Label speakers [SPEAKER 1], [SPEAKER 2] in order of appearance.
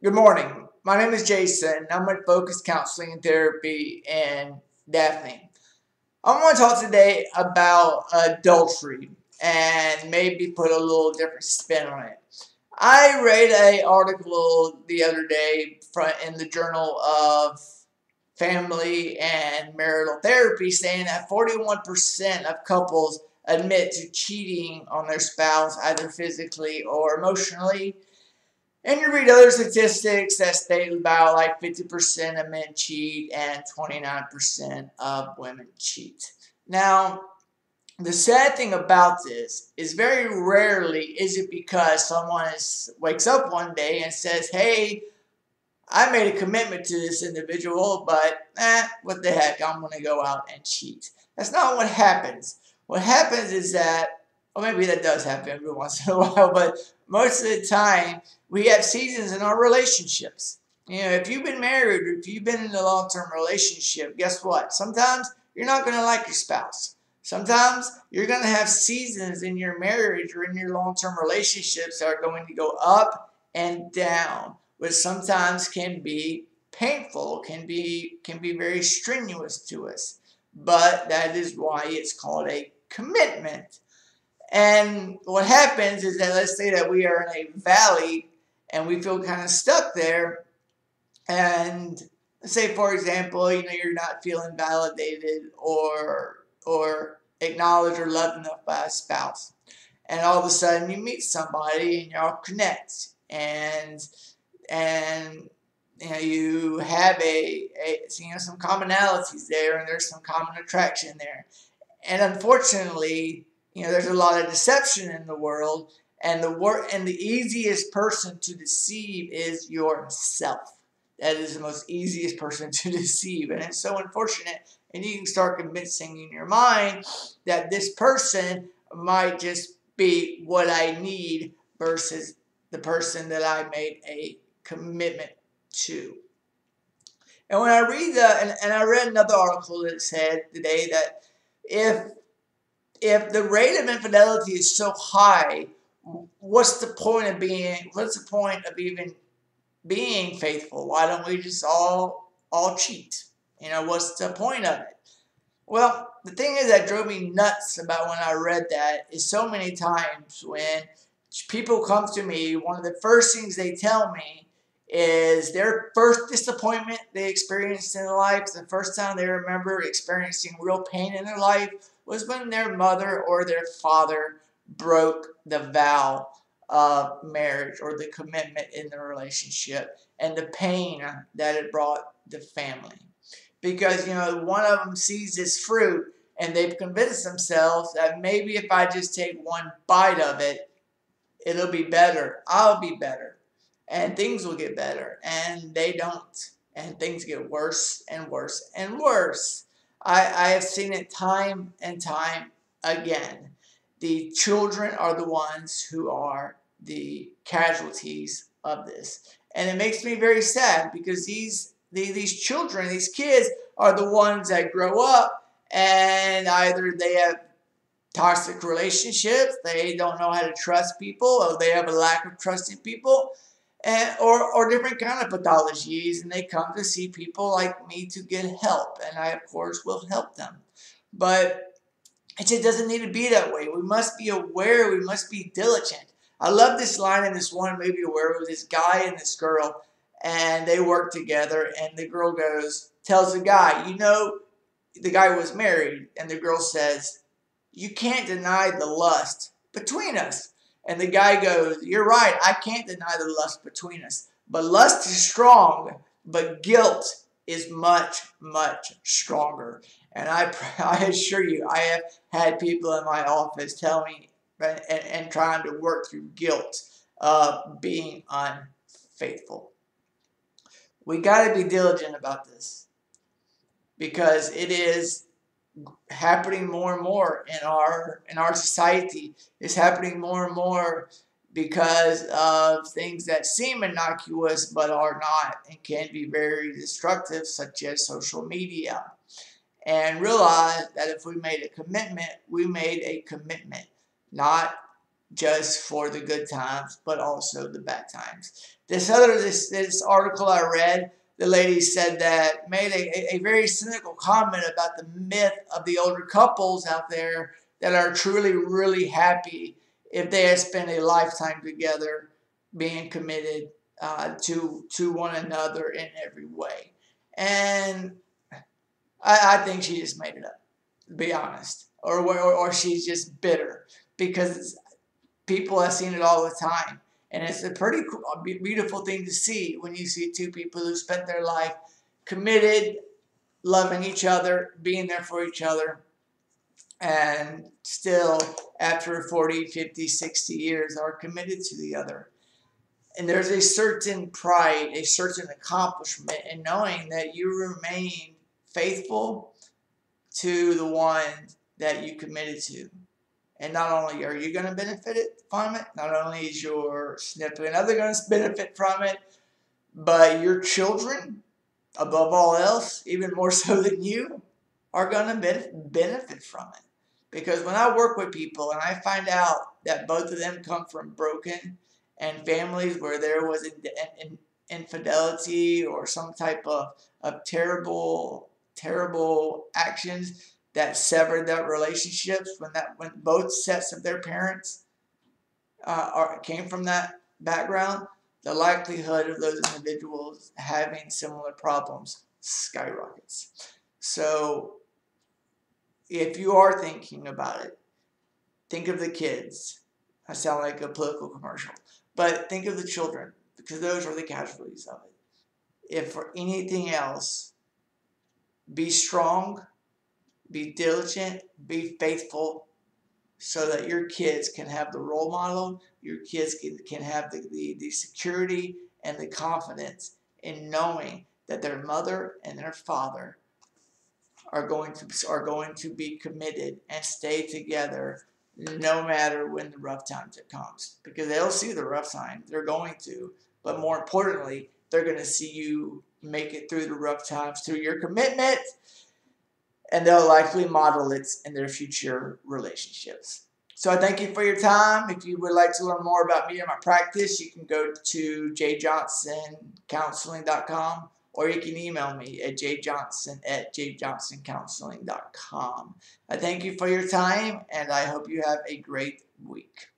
[SPEAKER 1] Good morning. My name is Jason. I'm with Focus Counseling and Therapy in Daphne. I want to talk today about adultery and maybe put a little different spin on it. I read an article the other day in the Journal of Family and Marital Therapy saying that 41% of couples admit to cheating on their spouse either physically or emotionally. And you read other statistics that state about like 50% of men cheat and 29% of women cheat. Now, the sad thing about this is very rarely is it because someone wakes up one day and says, hey, I made a commitment to this individual, but what the heck, I'm going to go out and cheat. That's not what happens. What happens is that, or maybe that does happen every once in a while, but most of the time, we have seasons in our relationships. If you've been married or if you've been in a long-term relationship, guess what? Sometimes you're not going to like your spouse. Sometimes you're going to have seasons in your marriage or in your long-term relationships that are going to go up and down, which sometimes can be painful, can be very strenuous to us. But that is why it's called a commitment. And what happens is that, let's say that we are in a valley and we feel kind of stuck there. And let's say, for example, you're not feeling validated or acknowledged or loved enough by a spouse. And all of a sudden you meet somebody and y'all connect. And you have some commonalities there, and there's some common attraction there. And unfortunately, there's a lot of deception in the world, and the easiest person to deceive is yourself. That is the most easiest person to deceive, and it's so unfortunate. And you can start convincing in your mind that this person might just be what I need versus the person that I made a commitment to. And when I read that, and I read another article that said today that if the rate of infidelity is so high, what's the point of even being faithful? Why don't we just all cheat? What's the point of it? Well, the thing is that drove me nuts about when I read that is so many times when people come to me, one of the first things they tell me is their first disappointment they experienced in life, the first time they remember experiencing real pain in their life was when their mother or their father broke the vow of marriage or the commitment in the relationship and the pain that it brought the family. Because, one of them sees this fruit and they've convinced themselves that maybe if I just take one bite of it, it'll be better. I'll be better. And things will get better. And they don't. And things get worse and worse and worse. I have seen it time and time again. The children are the ones who are the casualties of this. And it makes me very sad because these children, these kids, are the ones that grow up and either they have toxic relationships, they don't know how to trust people, or they have a lack of trust in people, or different kind of pathologies, and they come to see people like me to get help, and I, of course, will help them. But it just doesn't need to be that way. We must be aware. We must be diligent. I love this line in this one movie where it was this guy and this girl, and they work together, and the girl tells the guy, the guy was married, and the girl says, you can't deny the lust between us. And the guy goes, you're right, I can't deny the lust between us. But lust is strong, but guilt is much, much stronger. And I assure you, I have had people in my office tell me and trying to work through guilt of being unfaithful. We got to be diligent about this because it is happening more and more in our society. It's happening more and more because of things that seem innocuous but are not and can be very destructive, such as social media. And realize that if we made a commitment, we made a commitment, not just for the good times, but also the bad times. This article I read, the lady said that made a very cynical comment about the myth of the older couples out there that are truly really happy if they have spent a lifetime together, being committed to one another in every way. And I think she just made it up, to be honest, or she's just bitter, because people have seen it all the time. And it's a pretty cool, beautiful thing to see when you see two people who spent their life committed, loving each other, being there for each other, and still, after 40, 50, 60 years, are committed to the other. And there's a certain pride, a certain accomplishment in knowing that you remain faithful to the one that you committed to. And not only are you going to benefit from it, not only is your significant other going to benefit from it, but your children, above all else, even more so than you, are going to benefit from it. Because when I work with people and I find out that both of them come from broken and families where there was infidelity or some type of terrible actions that severed their relationships, when both sets of their parents came from that background, the likelihood of those individuals having similar problems skyrockets. So if you are thinking about it, think of the kids. I sound like a political commercial, but think of the children, because those are the casualties of it. If for anything else, be strong, be diligent, be faithful, so that your kids can have the role model, your kids can have the security and the confidence in knowing that their mother and their father are going to be committed and stay together no matter when the rough times comes. Because they'll see the rough times, they're going to, but more importantly, they're going to see you make it through the rough times through your commitment, and they'll likely model it in their future relationships. So I thank you for your time. If you would like to learn more about me and my practice, you can go to jjohnsoncounseling.com, or you can email me at jjohnson@jjohnsoncounseling.com. I thank you for your time, and I hope you have a great week.